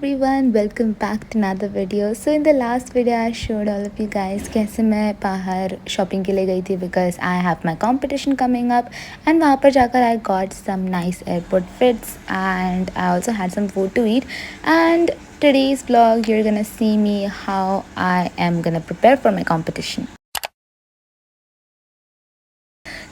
everyone, welcome back to another video. So in the last video I showed all of you guys कैसे मैं बाहर shopping के लिए गई थी because I have my competition coming up and वहाँ पर जाकर I got some nice airport fits and I also had some food to eat. And today's vlog you're gonna see me how I am gonna prepare for my competition.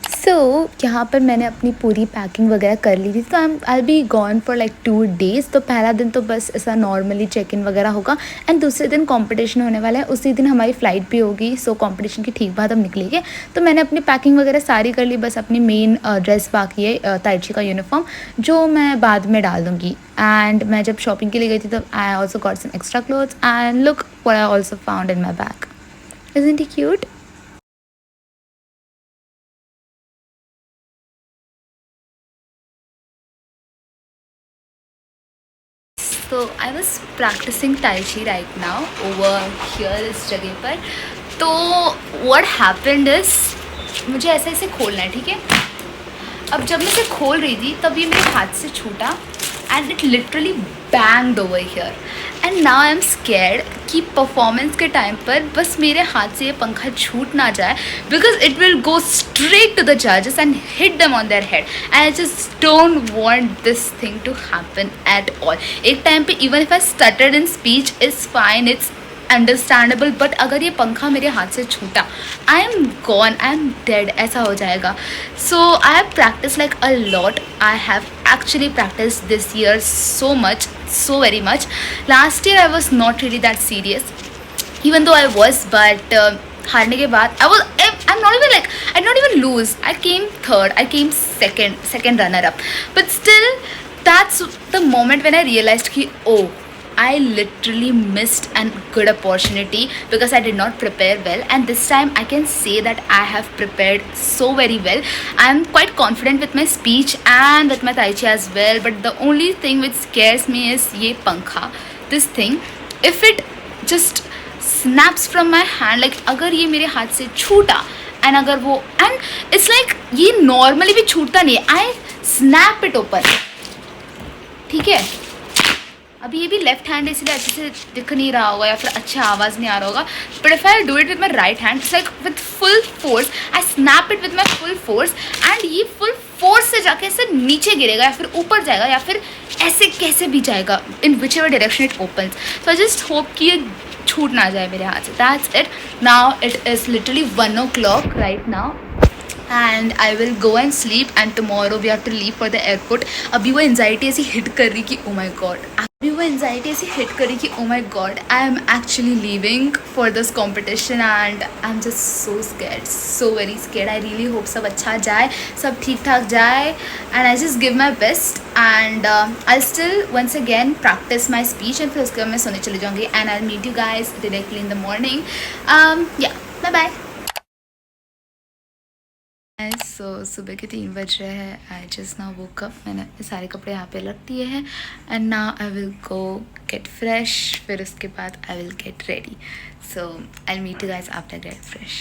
सो यहाँ पर मैंने अपनी पूरी packing वगैरह कर ली थी, तो I be gone for like 2 days. तो पहला दिन तो बस ऐसा नॉर्मली चेक इन वगैरह होगा एंड दूसरे दिन कंपटीशन होने वाला है, उसी दिन हमारी फ़्लाइट भी होगी। सो कंपटीशन के ठीक बाद हम निकलेंगे। तो मैंने अपनी पैकिंग वगैरह सारी कर ली, बस अपनी मेन ड्रेस बाकी है ताइची का यूनिफॉर्म जो मैं बाद में डाल दूँगी। एंड मैं जब शॉपिंग के लिए गई थी तब I also got some extra clothes and look what I also found in my bag. Isn't it cute? तो I was practicing tai chi right now over here इस जगह पर। तो व्हाट हैपेंड इज मुझे ऐसे ऐसे खोलना है, ठीक है। अब जब मैं इसे खोल रही थी तब ये मेरे हाथ से छूटा and it literally banged over here and now I am scared कि परफॉर्मेंस के टाइम पर बस मेरे हाथ से ये पंखा छूट ना जाए because it will go straight to the जजेस and hit them on their head and I just don't want this thing to happen at all. एक टाइम पे even if I stuttered in speech is fine, it's understandable, but अगर ये पंखा मेरे हाथ से छूटा I am gone, I am dead, ऐसा हो जाएगा। So I have practice like a lot. I have actually practiced this year so much, so very much. Last year I was not really that serious, even though I was, but हारने के बाद I'm not even like, I did not even lose. I came third, I came second runner up, but still that's the moment when I realized कि oh, I literally missed a good opportunity because I did not prepare well, and this time I can say that I have prepared so very well. I am quite confident with my speech and with my tai chi as well, but the only thing which scares me is ये पंखा, this thing. If it just snaps from my hand, like अगर ये मेरे हाथ से छूटा and अगर वो and it's like ये normally भी छूटता नहीं है, I snap it open, ठीक है। अभी ये भी लेफ्ट हैंड है इसलिए अच्छे से दिख नहीं रहा होगा या फिर अच्छा आवाज़ नहीं आ रहा होगा, but if I do it with my right hand it's like with full force, I snap it with my full force and ये फुल फोर्स से जाके ऐसे नीचे गिरेगा या फिर ऊपर जाएगा या फिर ऐसे कैसे भी जाएगा, in whichever direction it opens. So I just hope कि ये छूट ना जाए मेरे हाथ से। That's it. Now it is literally 1 o'clock right now and I will go and sleep and tomorrow we have to leave for the airport. अभी वो anxiety ऐसी hit कर रही कि oh my god, अभी वो anxiety ऐसी hit कर रही कि oh my god, I am actually leaving for this competition and I'm just so scared, so very scared. I really hope सब अच्छा जाए, सब ठीक ठाक जाए and I just give my best and I'll still once again practice my speech and फिर उसके बाद मैं सोने चली जाऊँगी and I'll meet you guys directly in the morning. Yeah, bye bye. सो सुबह के 3 बज रहे हैं। I just now woke up, मैंने सारे कपड़े यहाँ पे रख दिए हैं and now I will go get fresh, फिर उसके बाद I will get ready. So I will meet you guys after get fresh.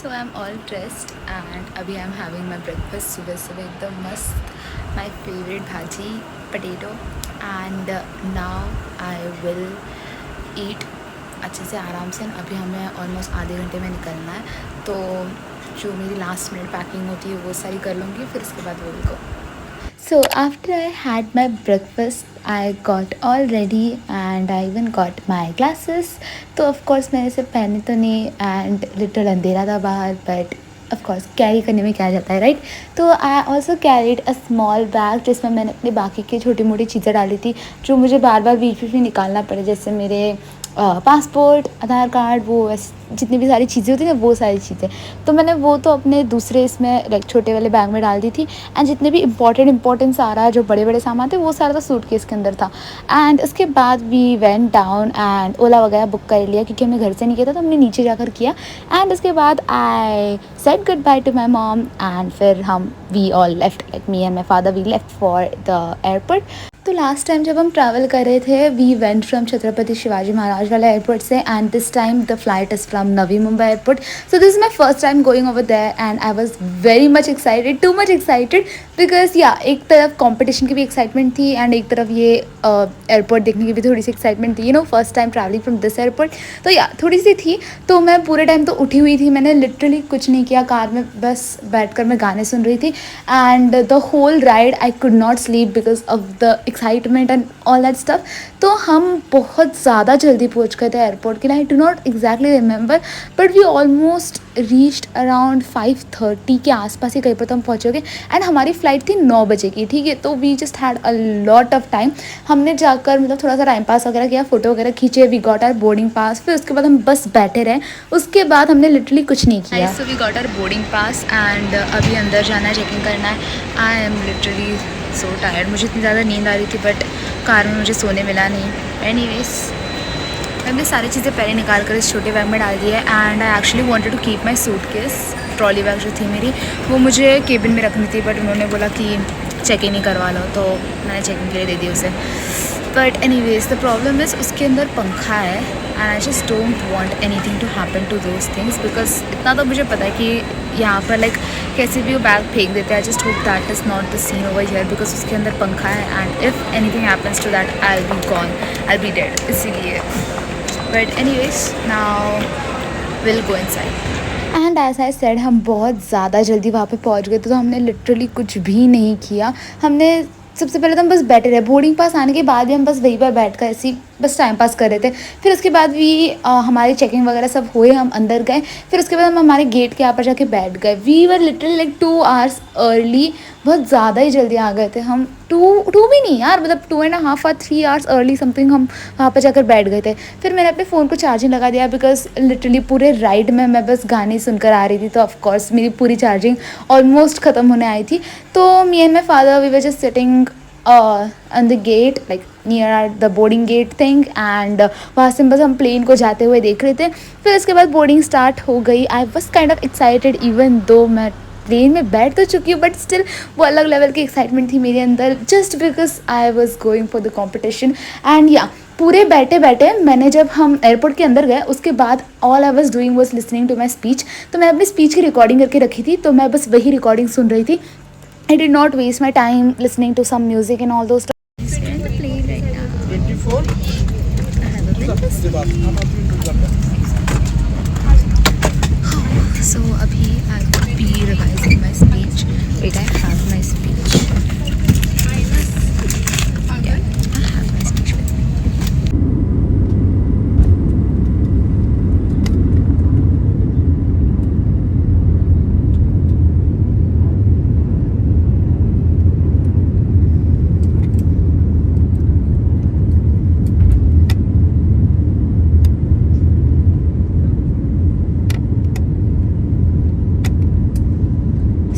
So I am all dressed and अभी I am having my breakfast सुबह सुबह एकदम मस्त, my favourite bhaji potato and now I will eat अच्छे से आराम से। अभी हमें ऑलमोस्ट आधे घंटे में निकलना है, तो जो मेरी लास्ट मिनट पैकिंग होती है वो सारी कर लूँगी, फिर उसके बाद वो को। So after I had my breakfast I got all ready and I even got my glasses. तो ऑफकोर्स मैंने इसे पहने तो नहीं एंड लिटिल अंधेरा था बाहर, बट ऑफकोर्स कैरी करने में क्या जाता है राइट। तो I also carried a small bag जिसमें मैंने अपनी बाकी की छोटी मोटी चीज़ें डाली थी जो मुझे बार बार बीच बीच में निकालना पड़े, जैसे मेरे पासपोर्ट, आधार कार्ड, वो जितनी भी सारी चीज़ें होती हैं ना वो सारी चीज़ें। तो मैंने वो तो अपने दूसरे इसमें लाइक छोटे वाले बैग में डाल दी थी एंड जितने भी इंपॉर्टेंट सारा जो बड़े बड़े सामान थे वो सारा तो सूटकेस के अंदर था। एंड उसके बाद वी वेंट डाउन एंड ओला वगैरह बुक कर लिया क्योंकि हमने घर से नहीं किया था, तो हमने नीचे जाकर किया। एंड उसके बाद I said good bye to my mom and फिर हम we all left, like me and my father, we left for the airport. तो लास्ट टाइम जब हम ट्रैवल कर रहे थे we went from Chhatrapati Shivaji Maharaj वाला एयरपोर्ट से and this time the flight is from Navi Mumbai airport. So this is my first time going over there and I was very much excited, too much excited because या एक तरफ competition की भी excitement थी and एक तरफ ये एयरपोर्ट देखने की भी थोड़ी सी एक्साइटमेंट थी. First time travelling from this airport, तो या थोड़ी सी थी. तो मैं पूरे टाइम तो उठी हुई थी, मैंने लिटरली कुछ नहीं किया, कार में बस बैठकर मैं गाने सुन रही थी and the whole ride I could not sleep because of the excitement and all that stuff. तो हम बहुत ज़्यादा जल्दी पहुंच गए थे एयरपोर्ट के लिए. I do not exactly remember but we almost reached around 5:30 के आसपास ही कहीं पर तो हम पहुँचोगे एंड हमारी फ़्लाइट थी 9 बजे की. ठीक है, तो we just had a lot of time. हमने जाकर मतलब थोड़ा सा टाइम पास वगैरह किया, फ़ोटो वगैरह खींचे, we got our boarding pass. फिर उसके बाद हम बस बैठे रहे, उसके बाद हमने लिटरली कुछ नहीं किया. So we got our boarding pass and अभी अंदर जाना है, चेकिंग करना है. I am literally so tired, मुझे इतनी ज़्यादा नींद आ रही थी बट कार में मुझे सोने मिला नहीं. एनीवेज मैंने सारी चीज़ें पहले निकाल कर इस छोटे बैग में डाल दी है and I actually wanted to keep my suitcase. Trolley bag जो थी मेरी वो मुझे केबिन में रखनी थी बट उन्होंने बोला कि चेक इन ही करवा लो, तो मैंने चेक इन के लिए दे दी उसे. But anyways the problem is उसके अंदर पंखा है and I just don't want anything to happen to those things because इतना तो मुझे पता है कि यहाँ पर लाइक कैसे भी वो बैग फेंक देते हैं. I just hope that is not the scene over here because उसके अंदर पंखा है and if anything happens to that I will be gone, I will be dead. इसीलिए but anyways now will go inside and as I said हम बहुत ज़्यादा जल्दी वहाँ पे पहुँच गए थे. तो हमने लिटरली कुछ भी नहीं किया. हमने सबसे पहले तो हम बस बैठे रहे, बोर्डिंग पास आने के बाद भी हम बस वहीं पर बैठ कर ऐसी बस टाइम पास कर रहे थे. फिर उसके बाद भी हमारी चेकिंग वगैरह सब हुए, हम अंदर गए. फिर उसके बाद हम हमारे गेट के यहाँ पर जाके बैठ गए. We were literally like 2 hours early, बहुत ज़्यादा ही जल्दी आ गए थे हम. टू भी नहीं यार, मतलब 2.5 और 3 आवर्स अर्ली समथिंग हम वहाँ पर जाकर बैठ गए थे. फिर मैंने अपने फ़ोन को चार्जिंग लगा दिया बिकॉज लिटरली पूरे राइड में मैं बस गाने सुनकर आ रही थी. तो ऑफकोर्स मेरी पूरी चार्जिंग ऑलमोस्ट ख़त्म होने आई थी. तो me and my father we were just sitting on the gate like near the boarding gate thing and वहाँ से बस हम प्लेन को जाते हुए देख रहे थे. फिर उसके बाद बोर्डिंग स्टार्ट हो गई. I was kind of excited even though मैं प्लेन में बैठ तो चुकी हूँ बट स्टिल वो अलग लेवल की एक्साइटमेंट थी मेरे अंदर just because I was going for the competition. And या पूरे बैठे बैठे मैंने जब हम एयरपोर्ट के अंदर गए उसके बाद all I was doing was listening to my speech. तो मैं अपनी स्पीच की रिकॉर्डिंग करके रखी थी, तो मैं बस वही रिकॉर्डिंग सुन रही थी. I did not waste my time listening to some music and all those stuff. We're in the plane right now. 24. I have a So abhi I will be revising my speech. Wait, I have my speech. Yeah, I have my speech with me.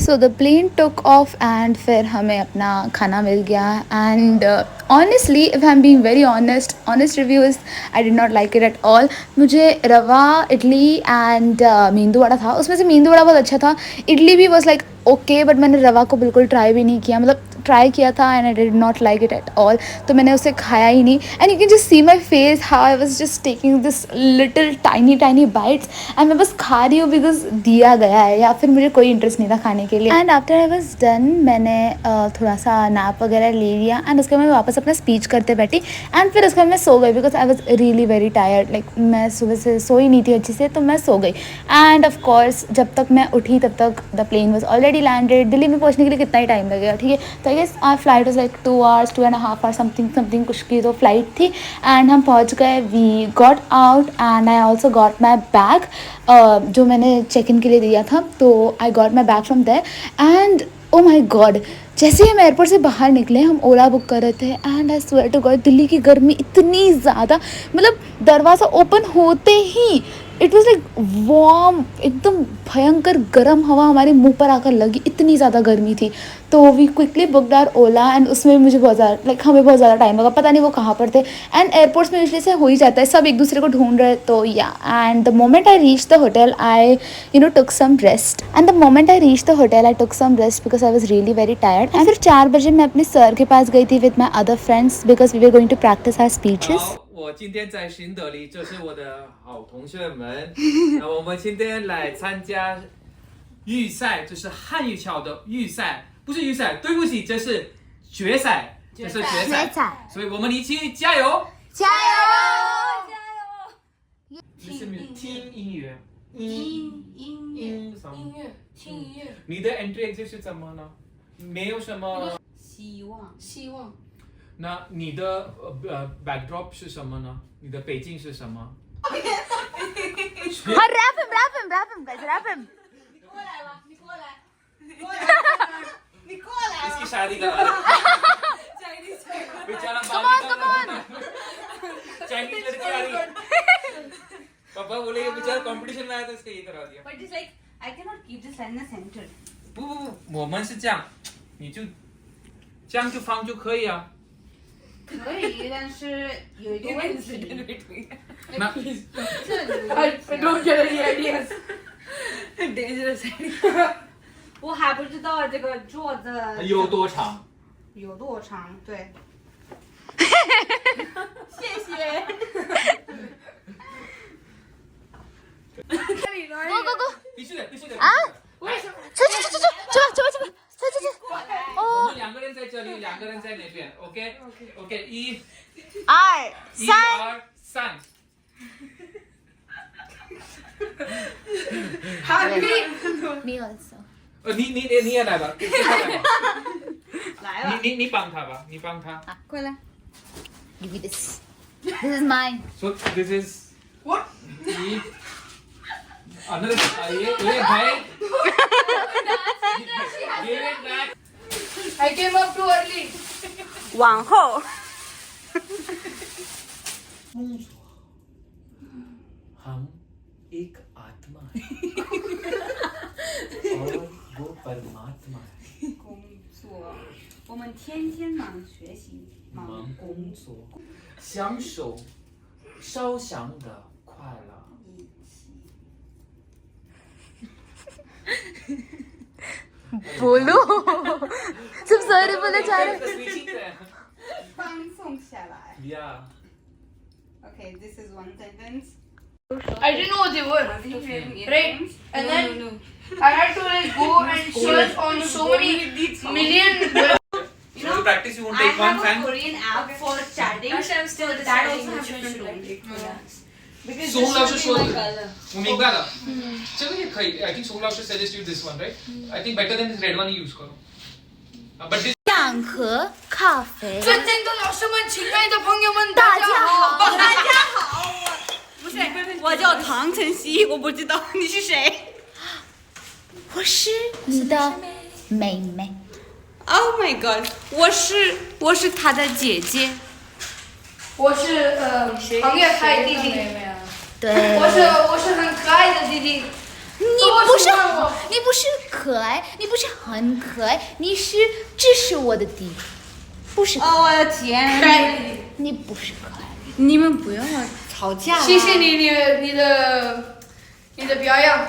So the plane took off and फिर हमें अपना खाना मिल गया. And honestly if I am being very honest review is I did not like it at all. मुझे rava idli and मेंदू वड़ा था, उसमें से मेंदू वड़ा बहुत अच्छा था. इडली भी वॉज लाइक ओके बट मैंने रवा को बिल्कुल ट्राई भी नहीं किया, मतलब ट्राई किया था and I did not like it at all. तो मैंने उसे खाया ही नहीं. And you can just see my face how I was just taking this little tiny bytes and मैं बस खा रही हूँ बिकॉज दिया गया है या फिर मुझे कोई इंटरेस्ट नहीं था खाने के लिए. And after I was done मैंने थोड़ा सा नैप वगैरह ले लिया एंड उसके बाद मैं वापस अपना स्पीच करते बैठी. एंड फिर उसके बाद मैं सो गई because I was really very tired. Like मैं सुबह से सोई नहीं थी अच्छे से, तो मैं सो गई. एंड ऑफकोर्स जब तक मैं उठी तब तक the plane was already landed. Delhi में पहुँचने के लिए कितना ही टाइम लगेगा, ठीक है. तो I guess our flight was like 2 hours 2.5 hours something कुछ की तो फ्लाइट थी. एंड हम पहुँच गए. We got out and I also got my bag जो मैंने चेक इन के लिए दिया था. तो I got my bag from there and oh my God जैसे ही हम एयरपोर्ट से बाहर निकले हम ओला बुक कर रहे थे and I swear to God Delhi की गर्मी इतनी ज़्यादा, मतलब दरवाज़ा ओपन होते ही इट वॉज लाइक वार्म, एकदम भयंकर गर्म हवा हमारे मुंह पर आकर लगी, इतनी ज़्यादा गर्मी थी। तो we quickly booked our Ola and उसमें मुझे बहुत ज़्यादा लाइक हमें बहुत ज़्यादा टाइम लगा, पता नहीं वो कहाँ पर थे। एंड एयरपोर्ट्स में यूजली से हो ही जाता है, सब एक दूसरे को ढूंढ रहे। तो yeah and the moment I reach the hotel I took some rest because I was really very tired. And फिर 4 बजे मैं अपने सर के पास गई थी with my other friends because we were going to practice our speeches entry exit 是怎么呢？没有什么。希望。那你的backdrop 是什么呢？你的背景是什么？हाँ rap him guys, rap him。你过来吧，你过来。इसकी शादी करा। बेचारा come on। चाइनीज लड़की आ रही। पापा बोले ये बेचारा कंपटीशन में आया तो इसका ये करा दिया। But it's like I cannot keep this in the center. 不，我们是这样，你就这样就放就可以啊。可以，但是有一个问题。那 I don't get any ideas. Dangerous idea. 我还不知道这个桌子有多长？有多长？对。谢谢。Go。必须的。啊？为什么？去吧。我们2个人在这里，2个人在那边。OK。1、 2、3。Me also。你也来吧。来吧。你帮他吧，你帮他。过来。 Give me this. This is mine. So this is what? Another ये भाई ये back. I came up too early. 往后。 हम एक आत्मा है और वो परमात्मा है। 工作，我们天天忙学习，忙工作，享受烧香的快乐。बोलो सब सारे बोले जा रहे। 放松下来。 Yeah. Okay, this is one sentence. I didn't know what they were. Right? And then I had to like go and search on so many million. You know, to practice you won't I take one have a fan. Korean app for chatting. I'm still So that also has different tones. Because 苏老师说的 color. 我明白了，这个也可以。I think 苏老师 suggest you this one, right? I think better than this red one you use करो. But this 2盒咖啡。尊敬的老师们，亲爱的朋友们，大家家好大家好，不是，我叫唐晨曦，我不知道你是谁。我是你的妹妹。 Oh my god，我是她的姐姐。我是行业派弟弟，对，我是很可爱的弟弟。你不是可爱，你不是很可爱，这是我的弟弟，不是可爱。哦，我的天！你不是可爱。你们不要吵架了。谢谢你的表扬。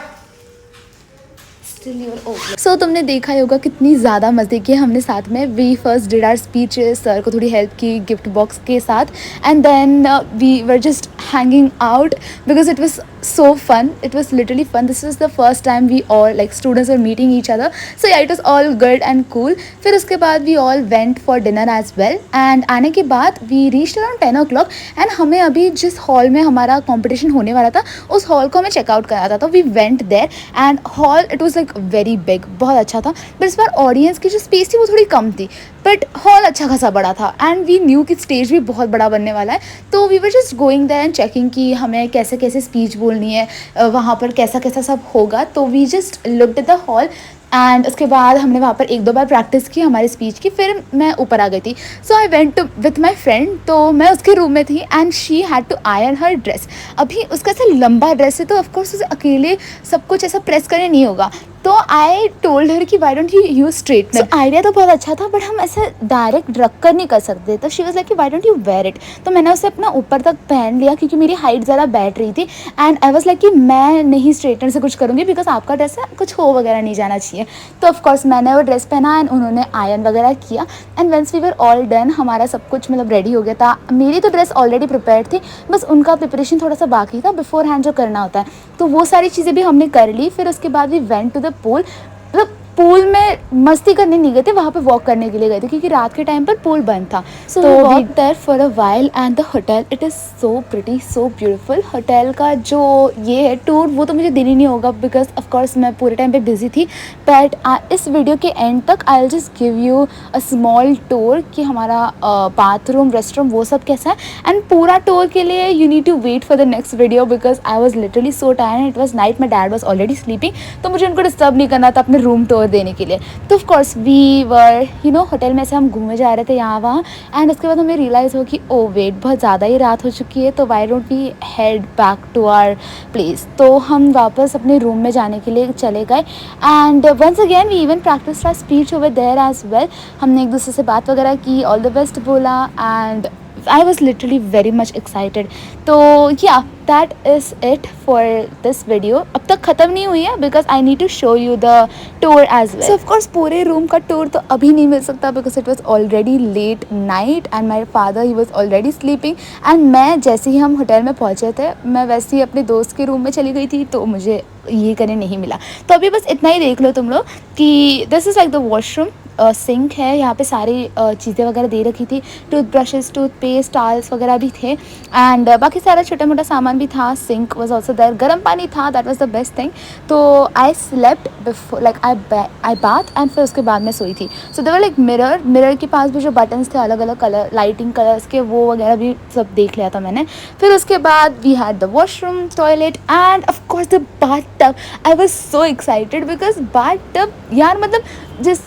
So, तुमने देखा ही होगा कितनी ज़्यादा मज़े किए हमने साथ में। We first did our speeches, sir को थोड़ी हेल्प की गिफ्ट बॉक्स के साथ, and then we were just hanging out because it was so fun. It was literally fun. This was the first time we all like students were meeting each other. So yeah, it was all good and cool. फिर उसके बाद we all went for dinner as well. And आने के बाद we reached around 10 o'clock. And हमें अभी जिस hall में हमारा कंपटीशन होने वाला था उस हॉल को हमें चेकआउट करना था. तो we went there and hall it was like very big. बहुत अच्छा था. पर इस बार ऑडियंस की जो स्पेस थी वो थोड़ी कम थी. बट हॉल अच्छा खासा बड़ा था. एंड वी न्यू कि स्टेज भी बहुत बड़ा बनने वाला है. तो we were just going there and checking कि हमें कैसे कैसे स्पीच बोलनी है, वहाँ पर कैसा कैसा सब होगा. तो we just looked at the hall. And उसके बाद हमने वहाँ पर 1-2 बार प्रैक्टिस की हमारी स्पीच की, फिर मैं ऊपर आ गई थी. So I went to with my friend, तो मैं उसके रूम में थी and she had to iron her dress. अभी उसका ऐसा लंबा ड्रेस है तो ऑफकोर्स उसे अकेले सब कुछ ऐसा प्रेस करने नहीं होगा. तो आई टोल्ड हर कि why don't you use straightener. Idea तो बहुत अच्छा था बट हम ऐसे डायरेक्ट रख कर नहीं कर सकते. तो शी वाज लाइक कि why don't you wear it. तो मैंने उसे अपना ऊपर तक पहन लिया क्योंकि मेरी हाइट ज़्यादा बैठ रही थी. एंड आई वाज लाइक कि मैं नहीं स्ट्रेटनर से कुछ करूँगी बिकॉज आपका ड्रेस है, कुछ हो वगैरह नहीं जाना चाहिए. तो ऑफकोर्स मैंने वो ड्रेस पहना एंड उन्होंने आयरन वगैरह किया. And once we were all done, हमारा सब कुछ मतलब रेडी हो गया था. मेरी तो ड्रेस ऑलरेडी प्रिपेयर थी, बस उनका प्रिपरेशन थोड़ा सा बाकी था बिफोर हैंड जो करना होता है. तो वो सारी चीज़ें भी हमने कर ली. फिर उसके बाद we went to the pool. मतलब पूल में मस्ती करने नहीं गए थे, वहाँ पे वॉक करने के लिए गए थे क्योंकि रात के टाइम पर पूल बंद था. So we walk there for a while and the hotel, it is so pretty, so beautiful. Hotel का जो ये है टूर वो तो मुझे देनी नहीं होगा बिकॉज ऑफकोर्स मैं पूरे टाइम पे बिजी थी. बट इस वीडियो के एंड तक I will just give you a small tour कि हमारा बाथरूम, रेस्टरूम वो सब कैसा है. एंड पूरा टूर के लिए you need to wait for the next video because I was literally so tired. It was night, my dad was already sleeping, तो मुझे उनको डिस्टर्ब नहीं करना था अपने रूम टूर देने के लिए. तो of course we were hotel में से हम घूमे जा रहे थे यहाँ वहाँ. एंड उसके बाद हमें रियलाइज़ हो कि ओ वेट, बहुत ज़्यादा ही रात हो चुकी है, तो why don't we head back to our place. तो हम वापस अपने रूम में जाने के लिए चले गए. And once again we even practice our speech over there as well. हमने एक दूसरे से बात वगैरह की, ऑल द बेस्ट बोला and I was literally very much excited. तो yeah, that is it for this video. अब तक ख़त्म नहीं हुई है because I need to show you the tour as well. So of course पूरे रूम का टूर तो अभी नहीं मिल सकता because it was already late night and my father he was already sleeping. And मैं जैसे ही हम होटल में पहुँचे थे, मैं वैसे ही अपने दोस्त के रूम में चली गई थी, तो मुझे ये करने नहीं मिला. तो अभी बस इतना ही देख लो तुम लोग कि this is like the washroom. Sink है, यहाँ पे सारी चीज़ें वगैरह दे रखी थी, टूथब्रशेस, टूथपेस्ट, टाल्स वगैरह भी थे. एंड बाकी सारा छोटा मोटा सामान भी था. सिंक वॉज ऑल्सो देयर, गर्म पानी था, that was the best thing. तो I slept before, like I bath and फिर उसके बाद मैं सोई थी. सो देवर लाइक मिरर के पास भी जो बटन्स थे अलग अलग कलर, लाइटिंग कलर्स के, वो वगैरह भी सब देख लिया था मैंने. फिर उसके बाद we had the washroom, toilet and of course the bath tub. I was so excited because bath tub यार, मतलब जिस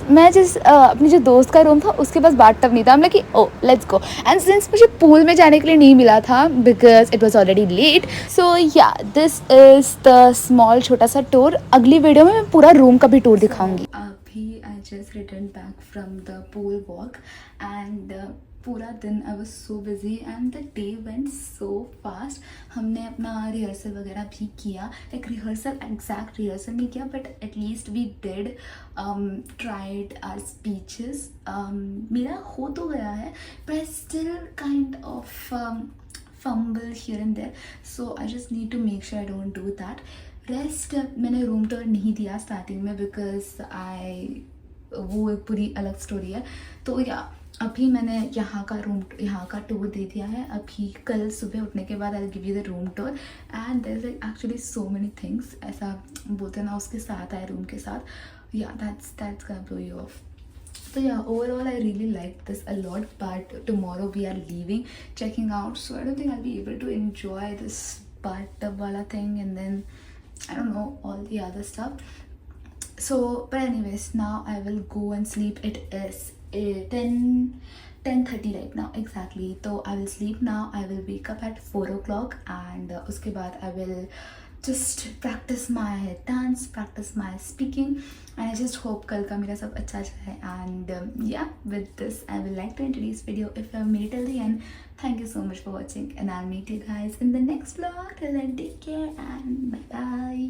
अपनी जो दोस्त का रूम था उसके पास बाथ टब नहीं था. हम लोग कि oh let's go. And since मुझे पूल में जाने के लिए नहीं मिला था because it was already late, so yeah this is the small छोटा सा टूर. अगली वीडियो में मैं पूरा रूम का भी टूर दिखाऊंगी. अभी I just return back from the pool walk and पूरा दिन आई was so busy and the day went so fast. हमने अपना रिहर्सल वगैरह भी किया, लाइक रिहर्सल एग्जैक्ट रिहर्सल नहीं किया but at least we did tried our speeches. मेरा हो तो गया है but I still kind of fumble here and there, so I just need to make sure I don't do that. Rest मैंने room tour नहीं दिया स्टार्टिंग में because वो एक पूरी अलग स्टोरी है. तो या अभी मैंने यहाँ का टूर दे दिया है. अभी कल सुबह उठने के बाद I give you the room tour and there is actually so many things, ऐसा बोलते हैं ना, उसके साथ आए रूम के साथ. या that's gonna blow you of. So yeah, overall I really liked this a lot, but tomorrow we are leaving, checking out, so I don't think I'll be able to enjoy this bathtub wala thing and then I don't know all the other stuff. So but anyways, now I will go and sleep. It is 10:30 right now exactly. So I will sleep now. I will wake up at 4 o'clock and uske baad I will just practice my dance, practice my speaking, and I just hope kal ka mera sab acha jaye. And yeah, with this I will like to introduce video. If you have made it till the end, thank you so much for watching and I'll meet you guys in the next vlog. Till then, take care and bye bye.